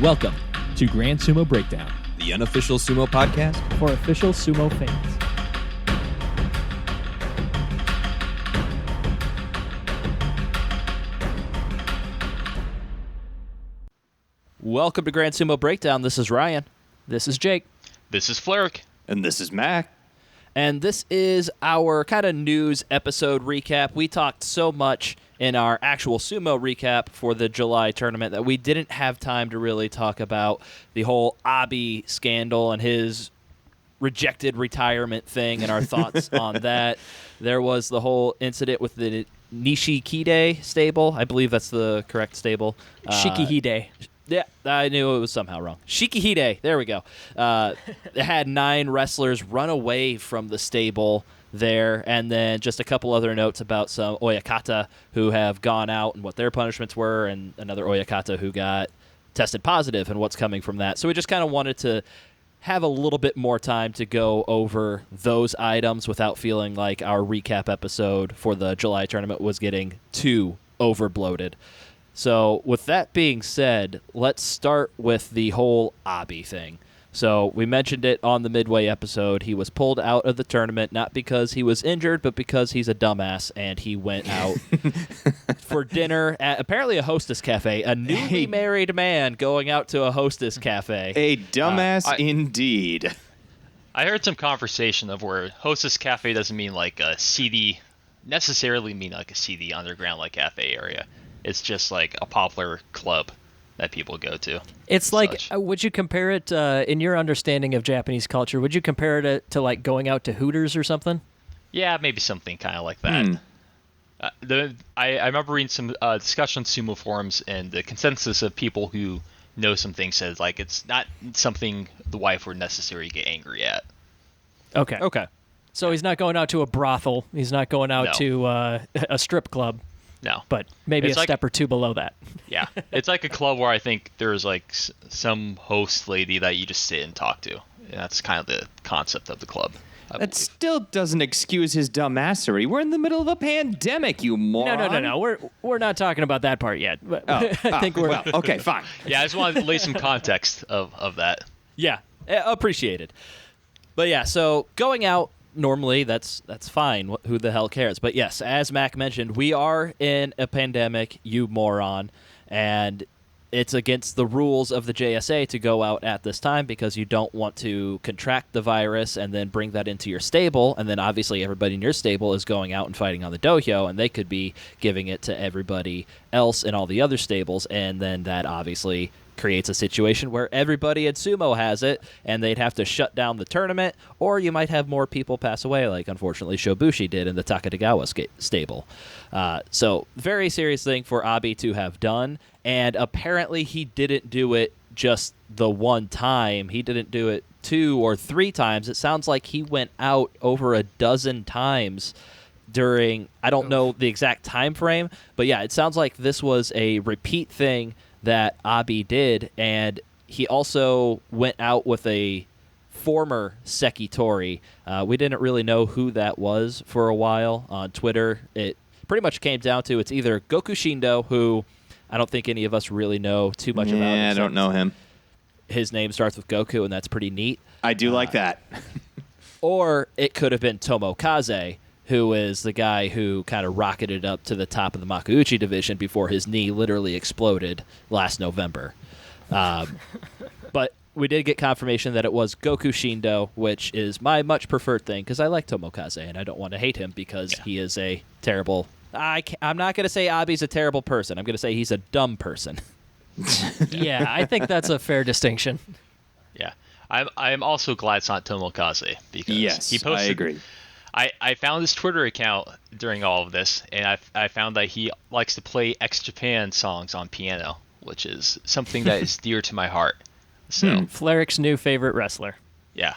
Welcome to Grand Sumo Breakdown, the unofficial sumo podcast for official sumo fans. Welcome to Grand Sumo Breakdown. This is Ryan. This is Jake. This is Flerick. and this is Mac. And this is our kind of news episode recap. We talked so much in our actual sumo recap for the July tournament that we didn't have time to really talk about the whole Abi scandal and his rejected retirement thing and our thoughts on that. There was the whole incident with the Nishikide stable. I believe that's the correct stable. Shikihide. Yeah, I knew it was somehow wrong. Shikihide, there we go. It had 9 wrestlers run away from the stable there, and then just a couple other notes about some Oyakata who have gone out and what their punishments were, and another Oyakata who got tested positive and what's coming from that. So we just kind of wanted to have a little bit more time to go over those items without feeling like our recap episode for the July tournament was getting too overbloated. So with that being said, let's start with the whole Abi thing. So we mentioned it on the Midway episode. He was pulled out of the tournament not because he was injured, but because he's a dumbass, and he went out for dinner at apparently a Hostess Cafe. A newly married man going out to a Hostess Cafe. A dumbass indeed. I heard some conversation of where Hostess Cafe doesn't mean like a seedy, necessarily mean like a seedy underground like cafe area. It's just like a popular club that people go to. It's like, would you compare it, in your understanding of Japanese culture, would you compare it to like going out to Hooters or something? Yeah, maybe something kind of like that. I remember reading some discussion on sumo forums, and the consensus of people who know some things says like it's not something the wife would necessarily get angry at. Okay. So he's not going out to a brothel. He's not going out to a strip club. No. But maybe It's a like, step or two below that. Yeah. It's like a club where I think there's like some host lady that you just sit and talk to. And that's kind of the concept of the club. That still doesn't excuse his dumbassery. We're in the middle of a pandemic, you moron. No. We're not talking about that part yet. I think we're... Well, okay, fine. Yeah, I just wanted to lay some context of that. Yeah, appreciated. But yeah, so going out, normally that's fine. Who the hell cares? But yes, as Mac mentioned, we are in a pandemic, you moron, and it's against the rules of the JSA to go out at this time because you don't want to contract the virus and then bring that into your stable, and then obviously everybody in your stable is going out and fighting on the dohyo, and they could be giving it to everybody else in all the other stables, and then that obviously creates a situation where everybody at sumo has it, and they'd have to shut down the tournament, or you might have more people pass away, like unfortunately Shobushi did in the Takatagawa stable. So very serious thing for Abi to have done, and apparently he didn't do it just the one time. He didn't do it 2 or 3 times. It sounds like he went out over a dozen times during, I don't know the exact time frame, but yeah, it sounds like this was a repeat thing that Abi did, and he also went out with a former Sekitori. We didn't really know who that was for a while on Twitter. It pretty much came down to it's either Goku Shindo, who I don't think any of us really know too much about. Yeah, I don't know him. His name starts with Goku, and that's pretty neat. I do like that. Or it could have been Tomokaze, who is the guy who kind of rocketed up to the top of the Makuuchi division before his knee literally exploded last November. But we did get confirmation that it was Goku Shindo, which is my much preferred thing, because I like Tomokaze, and I don't want to hate him because he is a terrible... I'm not going to say Abi's a terrible person. I'm going to say he's a dumb person. Yeah, I think that's a fair distinction. Yeah. I'm also glad it's not Tomokaze, because he posted... I agree. I found his Twitter account during all of this, and I found that he likes to play ex-Japan songs on piano, which is something that is dear to my heart. So, Flerick's new favorite wrestler. Yeah.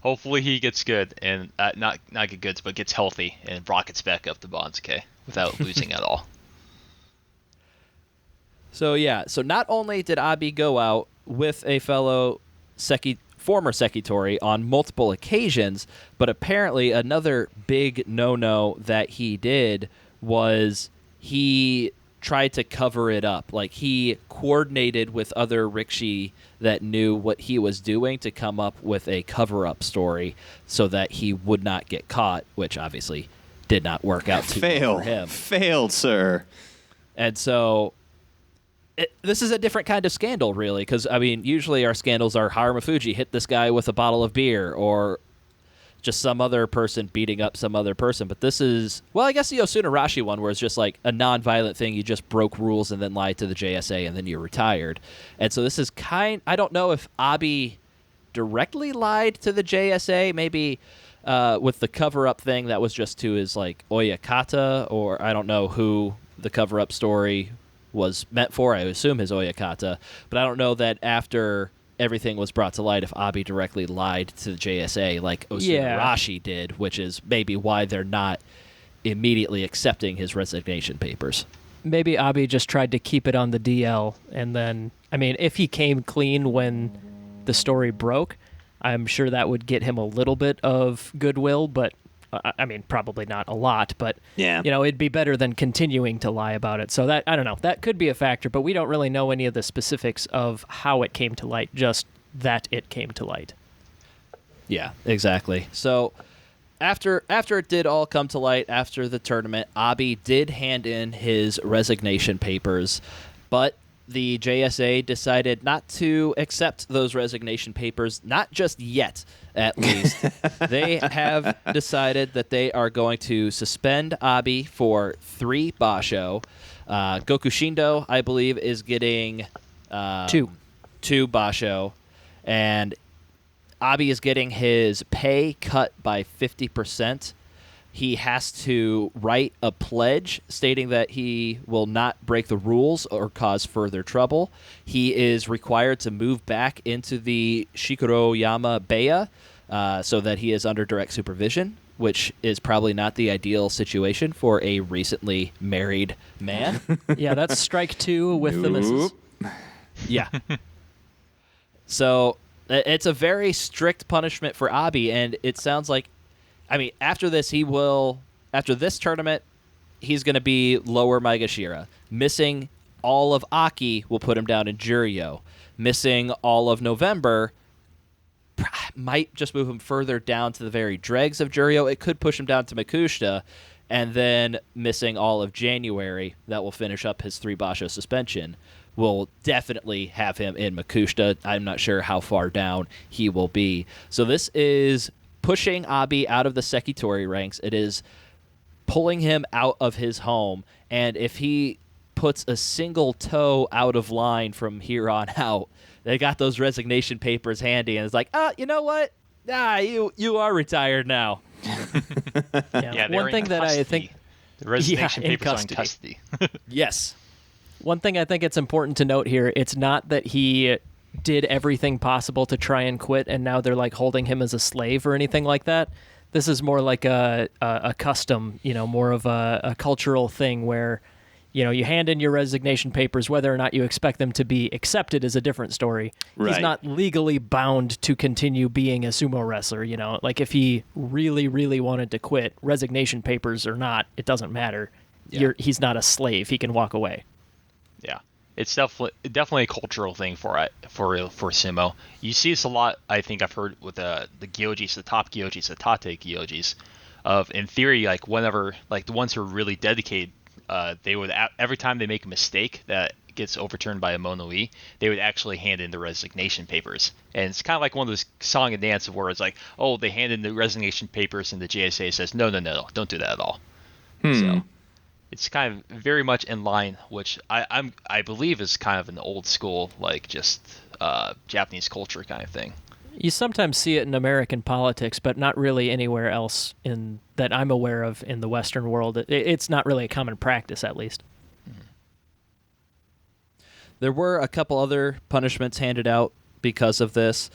Hopefully he gets good, and not get good, but gets healthy and rockets back up to Bonsuke without losing at all. So yeah, so not only did Abi go out with a fellow former Sekitori on multiple occasions, but apparently another big no-no that he did was he tried to cover it up. Like, he coordinated with other rikishi that knew what he was doing to come up with a cover-up story so that he would not get caught, which obviously did not work out too well for him. Failed, sir. And so this is a different kind of scandal, really, because, I mean, usually our scandals are Haramafuji hit this guy with a bottle of beer, or just some other person beating up some other person. But this is, well, I guess the Osunarashi one, where it's just like a non-violent thing. You just broke rules and then lied to the JSA, and then you're retired. And so this is I don't know if Abi directly lied to the JSA, maybe with the cover-up thing that was just to his, like, Oyakata, or I don't know who the cover-up story was meant for. I assume his Oyakata, but I don't know that after everything was brought to light if Abi directly lied to the JSA like Osunarashi did, which is maybe why they're not immediately accepting his resignation papers. Maybe Abi just tried to keep it on the DL, and then, I mean, if he came clean when the story broke, I'm sure that would get him a little bit of goodwill, but I mean, probably not a lot, but yeah, it'd be better than continuing to lie about it. So that, I don't know, that could be a factor, but we don't really know any of the specifics of how it came to light, just that it came to light. Yeah, exactly. So after it did all come to light after the tournament, Abi did hand in his resignation papers, but the JSA decided not to accept those resignation papers, not just yet, at least. They have decided that they are going to suspend Abi for 3 basho. Gokushindo, I believe, is getting 2 basho, and Abi is getting his pay cut by 50%. He has to write a pledge stating that he will not break the rules or cause further trouble. He is required to move back into the Shikihide-beya so that he is under direct supervision, which is probably not the ideal situation for a recently married man. Yeah, that's strike 2 with the missus. Yeah. So it's a very strict punishment for Abi, and it sounds like, I mean, after this tournament, he's going to be lower Maegashira. Missing all of Aki will put him down in Juryo. Missing all of November might just move him further down to the very dregs of Juryo. It could push him down to Makushita. And then missing all of January, that will finish up his 3 basho suspension, will definitely have him in Makushita. I'm not sure how far down he will be. So this is pushing Abi out of the Sekitori ranks. It is pulling him out of his home, and if he puts a single toe out of line from here on out, they got those resignation papers handy, and it's like, you know what? You are retired now. Yeah, one thing that I think the resignation in papers are in custody. custody. Yes. One thing I think it's important to note here, it's not that he did everything possible to try and quit, and now they're like holding him as a slave or anything like that. This is more like a custom, more of a cultural thing where, you hand in your resignation papers. Whether or not you expect them to be accepted is a different story. Right. He's not legally bound to continue being a sumo wrestler. Like if he really, really wanted to quit, resignation papers or not, it doesn't matter. Yeah. He's not a slave. He can walk away. Yeah, it's definitely a cultural thing for sumo. You see this a lot. I think I've heard with the gyojis, the top gyojis, the tate gyojis. Of in theory, like whenever like the ones who are really dedicated, they would every time they make a mistake that gets overturned by a mono-e, they would actually hand in the resignation papers. And it's kind of like one of those song and dance where it's like, oh, they hand in the resignation papers and the JSA says, no, don't do that at all. So it's kind of very much in line, which I believe is kind of an old school, like just Japanese culture kind of thing. You sometimes see it in American politics, but not really anywhere else that I'm aware of in the Western world. It's not really a common practice, at least. There were a couple other punishments handed out because of this.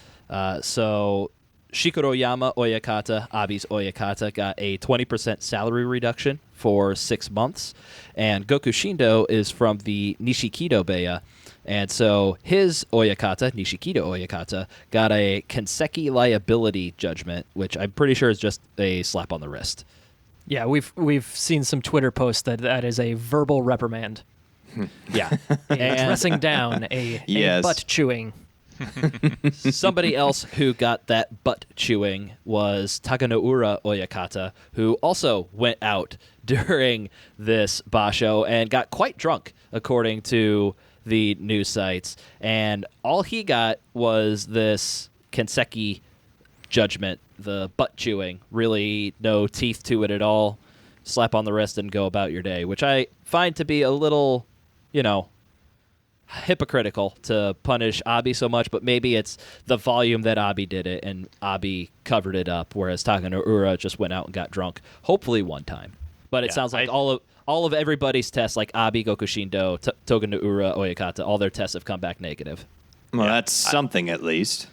So Shikoroyama Oyakata, Abi's Oyakata, got a 20% salary reduction for 6 months. And Gokushindo is from the Nishikihide-beya. And so his Oyakata, Nishikihide Oyakata, got a Kanseki liability judgment, which I'm pretty sure is just a slap on the wrist. Yeah, we've seen some Twitter posts that is a verbal reprimand. Yeah. And Dressing down, a Yes. butt chewing. somebody else who got that butt chewing was Takanoura Oyakata, who also went out during this basho and got quite drunk, according to the news sites. And all he got was this Kanseki judgment, the butt chewing. Really no teeth to it at all. Slap on the wrist and go about your day, which I find to be a little, hypocritical to punish Abi so much, but maybe it's the volume that Abi did it and Abi covered it up, whereas Takanoura just went out and got drunk, hopefully one time. But it sounds like all of everybody's tests, like Abi, Gokushindo, Takanoura, Oyakata, all their tests have come back negative. Well, that's something at least.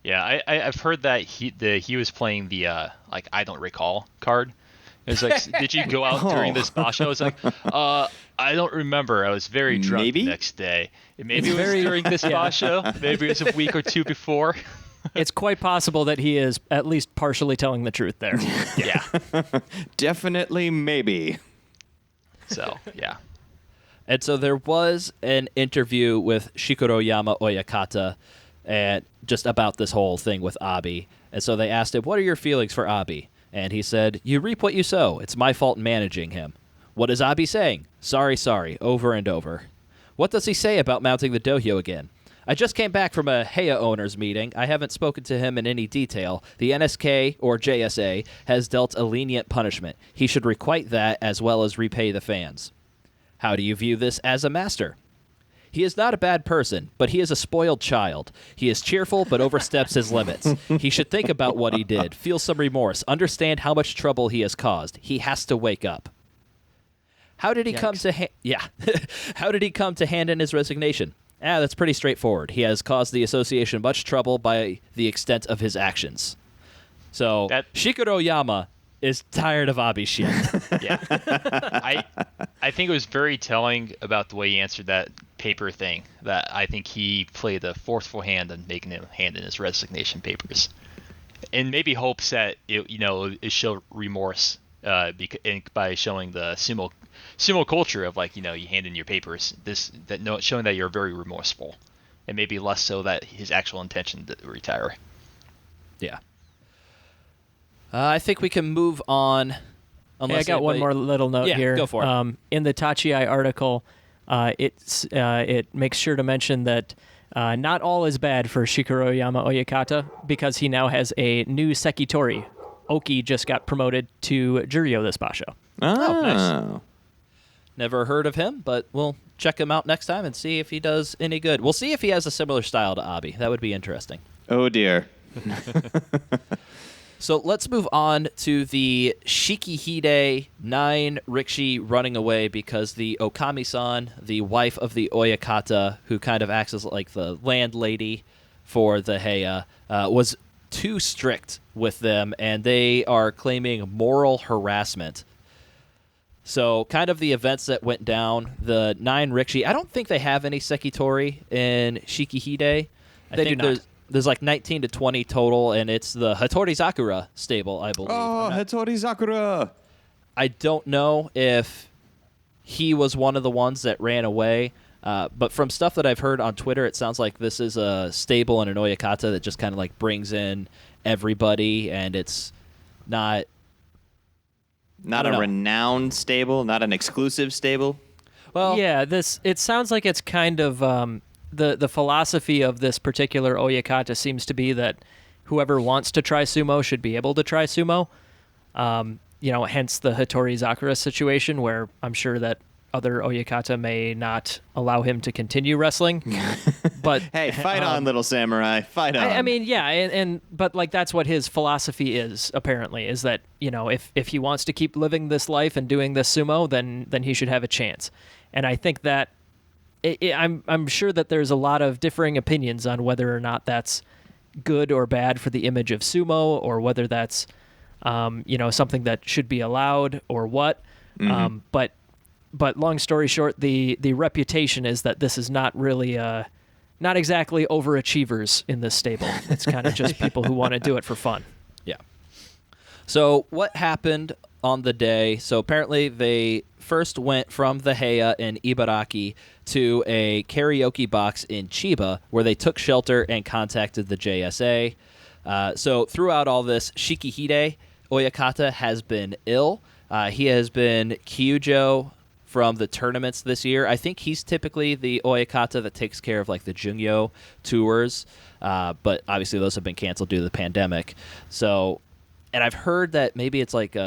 Yeah, I've heard that he was playing the I don't recall card. It was like, did you go out during this basho? I was like, I don't remember. I was very drunk Maybe? the next day. Maybe it was during this basho. Maybe it was a week or two before. It's quite possible that he is at least partially telling the truth there. Yeah. Definitely maybe. So, yeah. And so there was an interview with Shikuroyama Oyakata and just about this whole thing with Abi. And so they asked him, what are your feelings for Abi? And he said, you reap what you sow. It's my fault managing him. What is Abi saying? Sorry, over and over. What does he say about mounting the dohyo again? I just came back from a Heya owners meeting. I haven't spoken to him in any detail. The NSK, or JSA, has dealt a lenient punishment. He should requite that as well as repay the fans. How do you view this as a master? He is not a bad person, but he is a spoiled child. He is cheerful, but oversteps his limits. He should think about what he did, feel some remorse, understand how much trouble he has caused. He has to wake up. How did he come to How did he come to hand in his resignation? That's pretty straightforward. He has caused the association much trouble by the extent of his actions. So Shikuroyama is tired of Abi's shit. Yeah. I think it was very telling about the way he answered that paper thing, that I think he played a forceful hand on making him hand in his resignation papers. And maybe hopes that it show remorse by showing the sumo culture of you hand in your papers, showing that you're very remorseful, and maybe less so that his actual intention to retire. Yeah. I think we can move on. Hey, I got one more little note here. Go for it. In the Tachiai article, it makes sure to mention that not all is bad for Shikuroyama Oyakata because he now has a new Sekitori. Oki just got promoted to Juryo this basho. Oh, nice. Never heard of him, but we'll check him out next time and see if he does any good. We'll see if he has a similar style to Abi. That would be interesting. Oh, dear. So let's move on to the Shikihide 9 Rikshi running away because the Okami-san, the wife of the Oyakata, who kind of acts as like the landlady for the Heya, was too strict with them, and they are claiming moral harassment. So kind of the events that went down, the 9 Rikshi, I don't think they have any Sekitori in Shikihide. I think do not. There's like 19 to 20 total, and it's the Hattori Sakura stable, I believe. Oh, Hattori Sakura. I don't know if he was one of the ones that ran away, but from stuff that I've heard on Twitter, it sounds like this is a stable and an Oyakata that just kind of like brings in everybody, and it's not a renowned stable, not an exclusive stable. Well, yeah, it sounds like it's kind of the philosophy of this particular Oyakata seems to be that whoever wants to try sumo should be able to try sumo. Hence the Hattori Sakura situation, where I'm sure that other Oyakata may not allow him to continue wrestling. But hey, fight on, little samurai, fight on. I mean, yeah, but like that's what his philosophy is. Apparently, is that if he wants to keep living this life and doing this sumo, then he should have a chance. And I think that I'm sure that there's a lot of differing opinions on whether or not that's good or bad for the image of sumo, or whether that's something that should be allowed or what. Mm-hmm. But long story short, the reputation is that this is not really not exactly overachievers in this stable. It's kind of just people who want to do it for fun. Yeah. So what happened on the day. So apparently they first went from the Heya in Ibaraki to a karaoke box in Chiba, where they took shelter and contacted the JSA. So throughout all this, Shikihide Oyakata has been ill. He has been Kyujo from the tournaments this year. I think he's typically the Oyakata that takes care of like the Jungyo tours, but obviously those have been canceled due to the pandemic. So, and I've heard that maybe it's like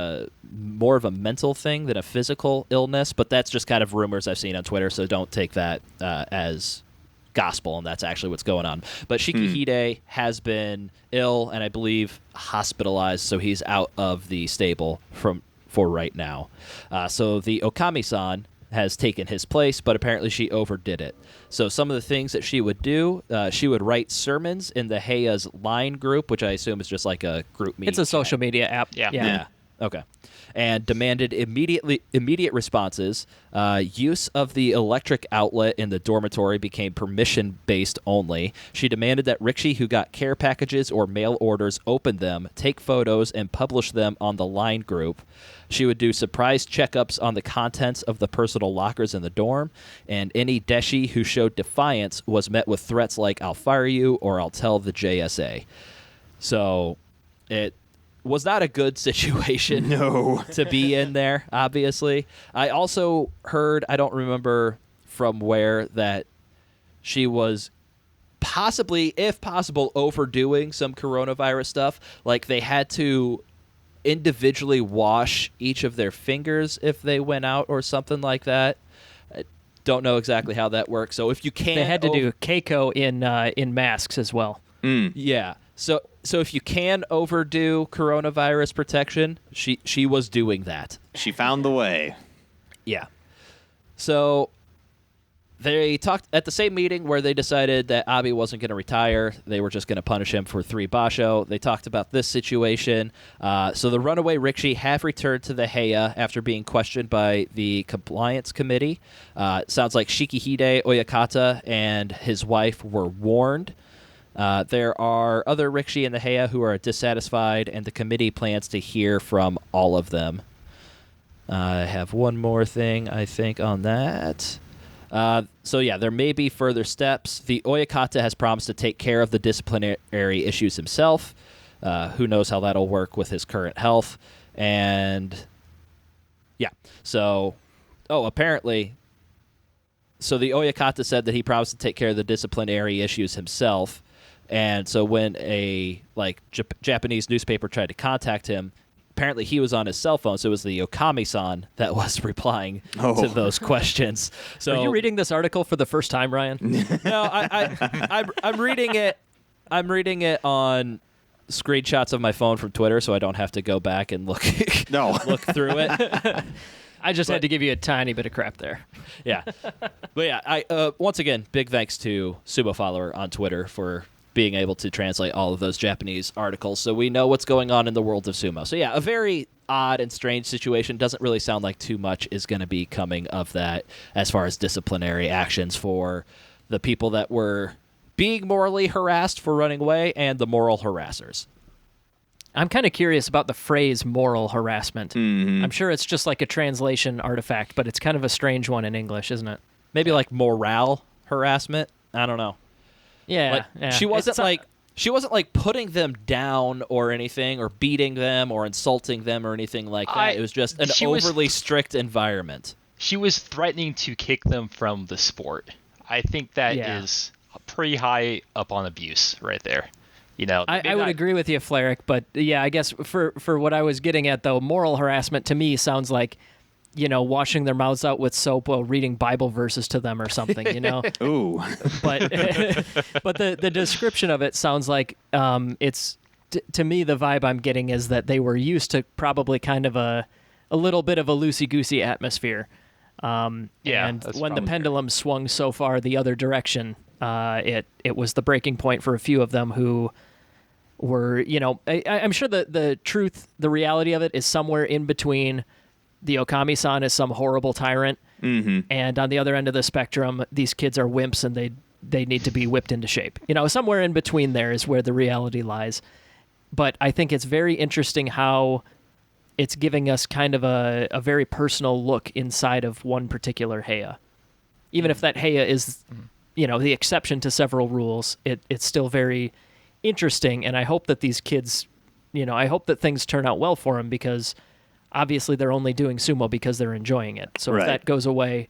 more of a mental thing than a physical illness, but that's just kind of rumors I've seen on Twitter, so don't take that as gospel, and that's actually what's going on. But Shikihide has been ill and I believe hospitalized, so he's out of the stable for right now. So the Okami-san has taken his place, but apparently she overdid it. So some of the things that she would do, she would write sermons in the Heia's line group, which I assume is just like a group meeting. It's a social media app. Yeah. Okay. And demanded immediate responses. Use of the electric outlet in the dormitory became permission-based only. She demanded that Rikshi who got care packages or mail orders open them, take photos, and publish them on the line group. She would do surprise checkups on the contents of the personal lockers in the dorm, and any deshi who showed defiance was met with threats like, "I'll fire you," or "I'll tell the JSA." So it was not a good situation to be in there, obviously. I also heard, I don't remember from where, that she was possibly, if possible, overdoing some coronavirus stuff. Like they had to individually wash each of their fingers if they went out or something like that. I don't know exactly how that works. So if you can, they had to do Keiko in masks as well. Yeah. So if you can overdo coronavirus protection, she was doing that. She found the way. Yeah. So they talked at the same meeting where they decided that Abi wasn't going to retire. They were just going to punish him for 3 basho. They talked about this situation. So the runaway Rikshi have returned to the Heya after being questioned by the compliance committee. Sounds like Shikihide Oyakata and his wife were warned. There are other Rikshi in the Heya who are dissatisfied, and the committee plans to hear from all of them. I have one more thing, I think, on that. So yeah, there may be further steps. The Oyakata has promised to take care of the disciplinary issues himself. Who knows how that'll work with his current health. And yeah, so, apparently, so the Oyakata said that he promised to take care of the disciplinary issues himself. And so when a Japanese newspaper tried to contact him, apparently he was on his cell phone, so it was the Okami-san that was replying to those questions. So are you reading this article for the first time, Ryan? No, I'm reading it. I'm reading it on screenshots of my phone from Twitter, so I don't have to go back and look through it. I just had to give you a tiny bit of crap there. Yeah, but yeah, I once again, big thanks to Sumo Follower on Twitter for being able to translate all of those Japanese articles so we know what's going on in the world of sumo. So yeah, a very odd and strange situation. Doesn't really sound like too much is going to be coming of that as far as disciplinary actions for the people that were being morally harassed for running away and the moral harassers. I'm kind of curious about the phrase moral harassment. Mm-hmm. I'm sure it's just like a translation artifact, but it's kind of a strange one in English, isn't it? Maybe like morale harassment? I don't know. Yeah, She wasn't like putting them down or anything, or beating them or insulting them or anything like that. It was just an overly strict environment. She was threatening to kick them from the sport. I think that is pretty high up on abuse right there. You know, I would agree with you, Fleric, but yeah, I guess for what I was getting at though, moral harassment to me sounds like, you know, washing their mouths out with soap while reading Bible verses to them or something, you know? Ooh. But the description of it sounds like it's, to me, the vibe I'm getting is that they were used to probably kind of a little bit of a loosey-goosey atmosphere. And when the pendulum swung so far the other direction, it was the breaking point for a few of them who were, you know, I'm sure the truth, the reality of it is somewhere in between. The Okami-san is some horrible tyrant, and on the other end of the spectrum, these kids are wimps and they need to be whipped into shape. You know, somewhere in between there is where the reality lies. But I think it's very interesting how it's giving us kind of a very personal look inside of one particular Heya. Even if that Heya is, the exception to several rules, it's still very interesting, and I hope that these kids, I hope that things turn out well for them, because obviously they're only doing sumo because they're enjoying it. So if that goes away,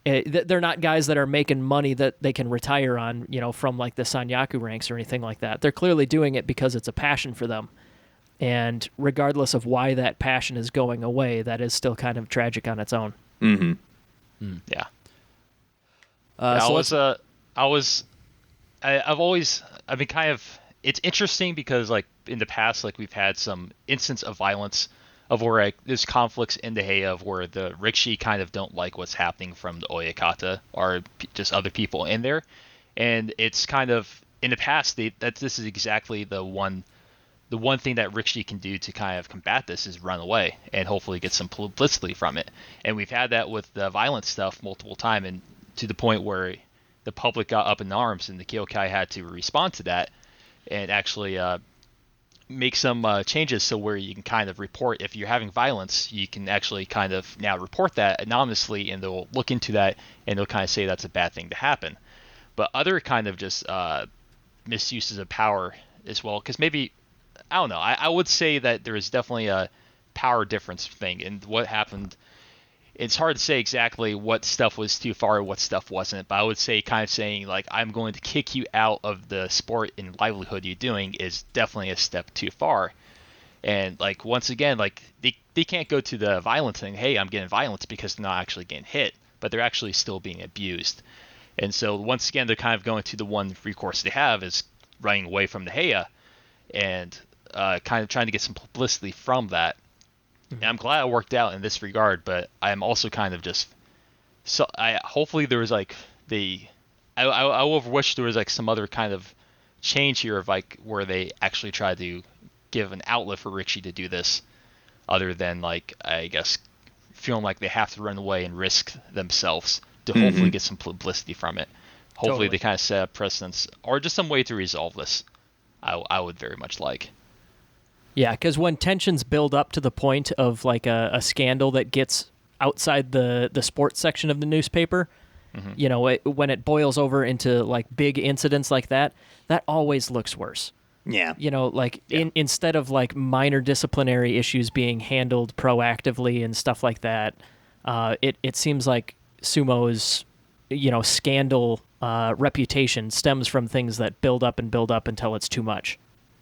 they're not guys that are making money that they can retire on, from like the Sanyaku ranks or anything like that. They're clearly doing it because it's a passion for them. And regardless of why that passion is going away, that is still kind of tragic on its own. Mm-hmm. Yeah. I've been kind of, it's interesting because like in the past, like we've had some instance of violence of where like, there's conflicts in the Heya of where the Rikishi kind of don't like what's happening from the Oyakata or just other people in there. And it's kind of, in the past, this is exactly the one thing that Rikishi can do to kind of combat this is run away and hopefully get some publicity from it. And we've had that with the violent stuff multiple times, and to the point where the public got up in arms and the Kyokai had to respond to that and actually make some changes so where you can kind of report if you're having violence, you can actually kind of now report that anonymously, and they'll look into that and they'll kind of say that's a bad thing to happen. But other kind of just misuses of power as well, because maybe, I don't know, I would say that there is definitely a power difference thing in what happened. It's hard to say exactly what stuff was too far or what stuff wasn't, but I would say kind of saying like, I'm going to kick you out of the sport and livelihood you're doing is definitely a step too far. And like, once again, like they can't go to the violence thing, hey, I'm getting violence, because they're not actually getting hit, but they're actually still being abused. And so once again, they're kind of going to the one recourse they have is running away from the Heya and kind of trying to get some publicity from that. And I'm glad it worked out in this regard, but I'm also kind of just hopefully there was like I would wish there was like some other kind of change here of like where they actually try to give an outlet for Rikishi to do this, other than like, I guess, feeling like they have to run away and risk themselves to hopefully get some publicity from it. Hopefully they kind of set up precedents or just some way to resolve this. I would very much like. Yeah, because when tensions build up to the point of like a scandal that gets outside the sports section of the newspaper, when it boils over into like big incidents like that, that always looks worse. Yeah. Instead of like minor disciplinary issues being handled proactively and stuff like that, it seems like sumo's, scandal reputation stems from things that build up until it's too much.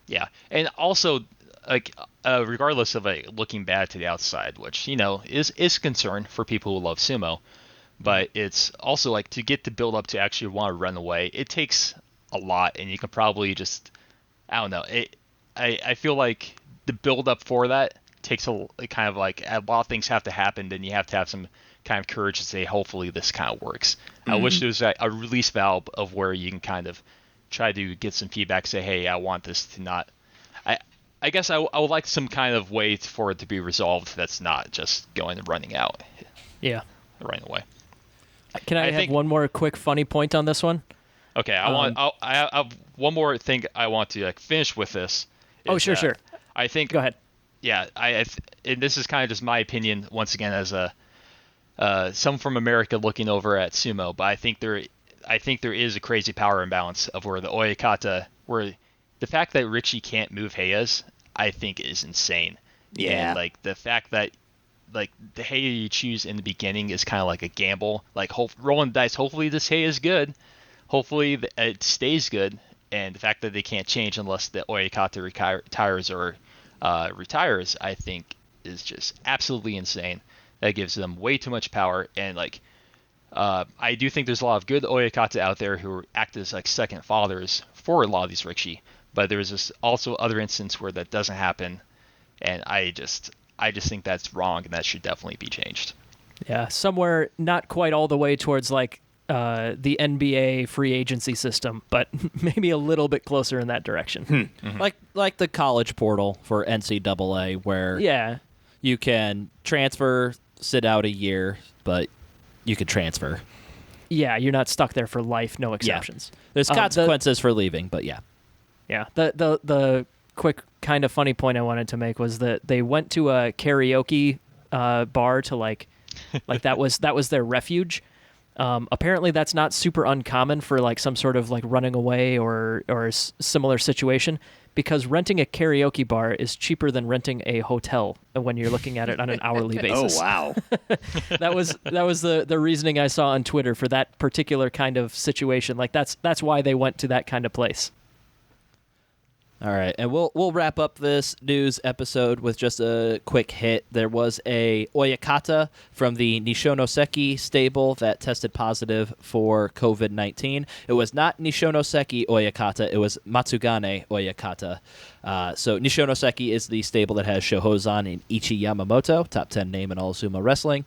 Yeah, and also, like, regardless of looking bad to the outside, which is a concern for people who love sumo, but it's also like to get the build up to actually want to run away. It takes a lot, and you can probably just, I don't know. I feel like the build up for that takes a lot of things have to happen. Then you have to have some kind of courage to say, hopefully this kind of works. I wish there was a release valve of where you can kind of try to get some feedback, say, hey, I want this to not. I guess I would like some kind of way for it to be resolved that's not just going and running out. Yeah. Running away. Can I have one more quick funny point on this one? Okay, I have one more thing I want to finish with this. Sure. I think. Go ahead. Yeah, and this is kind of just my opinion once again as someone from America looking over at sumo, but I think there is a crazy power imbalance of where the Oyakata, where the fact that Rikishi can't move Heias, I think is insane. Yeah. And like the fact that like the Heia you choose in the beginning is kind of like a gamble, like rolling dice. Hopefully this Heia is good. Hopefully it stays good. And the fact that they can't change unless the Oyakata retires or retires, I think is just absolutely insane. That gives them way too much power. And like, I do think there's a lot of good Oyakata out there who act as like second fathers for a lot of these Rikishi. But there's this also other instance where that doesn't happen, and I just think that's wrong, and that should definitely be changed. Yeah, somewhere not quite all the way towards like the NBA free agency system, but maybe a little bit closer in that direction. Like the college portal for NCAA, where you can transfer, sit out a year, but you could transfer. Yeah, you're not stuck there for life, no exceptions. There's consequences for leaving, but yeah. Yeah, the quick kind of funny point I wanted to make was that they went to a karaoke bar to like that was their refuge. Apparently that's not super uncommon for like some sort of like running away or similar situation, because renting a karaoke bar is cheaper than renting a hotel when you're looking at it on an hourly basis. Oh, wow. That was the reasoning I saw on Twitter for that particular kind of situation. Like that's why they went to that kind of place. All right, and we'll wrap up this news episode with just a quick hit. There was a Oyakata from the Nishonoseki stable that tested positive for COVID-19. It was not Nishonoseki Oyakata, it was Matsugane Oyakata. So Nishonoseki is the stable that has Shohozan and Ichi Yamamoto, top 10 name in all sumo wrestling.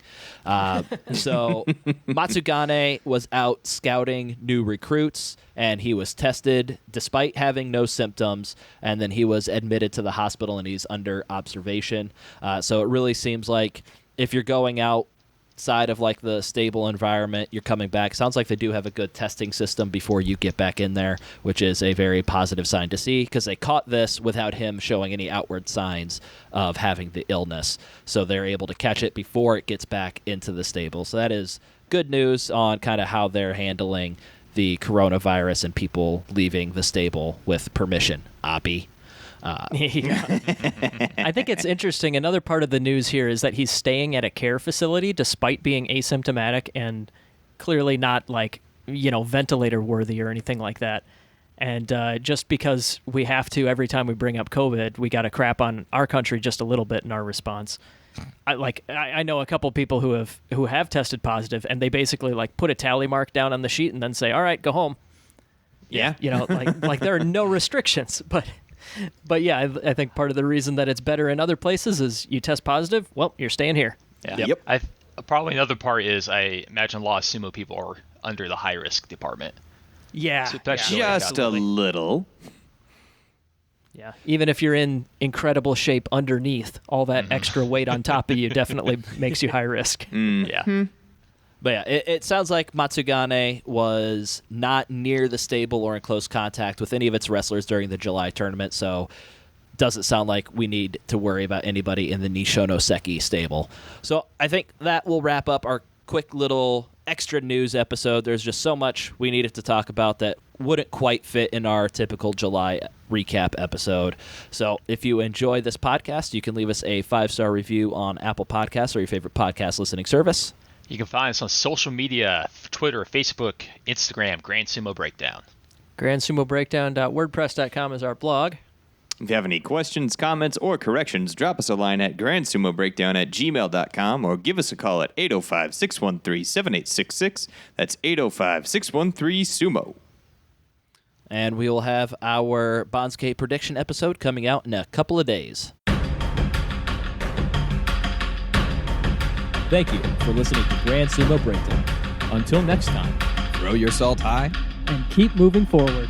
So Matsugane was out scouting new recruits, and he was tested despite having no symptoms, and then he was admitted to the hospital and he's under observation. So it really seems like if you're going outside of like the stable environment, you're coming back. Sounds like they do have a good testing system before you get back in there, which is a very positive sign to see, because they caught this without him showing any outward signs of having the illness. So they're able to catch it before it gets back into the stable. So that is good news on kind of how they're handling the coronavirus and people leaving the stable with permission. Abi. Yeah. I think it's interesting. Another part of the news here is that he's staying at a care facility despite being asymptomatic and clearly not like, ventilator worthy or anything like that. And just because we have to every time we bring up COVID, we got to crap on our country just a little bit in our response. I know a couple people who have tested positive, and they basically like put a tally mark down on the sheet and then say, "All right, go home." Yeah. Like there are no restrictions, but yeah, I think part of the reason that it's better in other places is you test positive, well, you're staying here. Yeah. Yep. Probably another part is I imagine a lot of sumo people are under the high risk department. Yeah, So that's really Just a little. yeah. Even if you're in incredible shape underneath, all that extra weight on top of you definitely makes you high risk. Yeah. But yeah, it sounds like Matsugane was not near the stable or in close contact with any of its wrestlers during the July tournament, so doesn't sound like we need to worry about anybody in the Nishonoseki stable. So I think that will wrap up our quick little extra news episode. There's just so much we needed to talk about that wouldn't quite fit in our typical July recap episode. So if you enjoy this podcast, you can leave us a 5-star review on Apple Podcasts or your favorite podcast listening service. You can find us on social media, Twitter, Facebook, Instagram, Grand Sumo Breakdown. GrandSumoBreakdown.wordpress.com is our blog. If you have any questions, comments, or corrections, drop us a line at grandsumobreakdown@gmail.com or give us a call at 805-613-7866. That's 805-613-SUMO. And we will have our Bonsuke prediction episode coming out in a couple of days. Thank you for listening to Grand Sumo Breakdown. Until next time, Throw your salt high. And keep moving forward.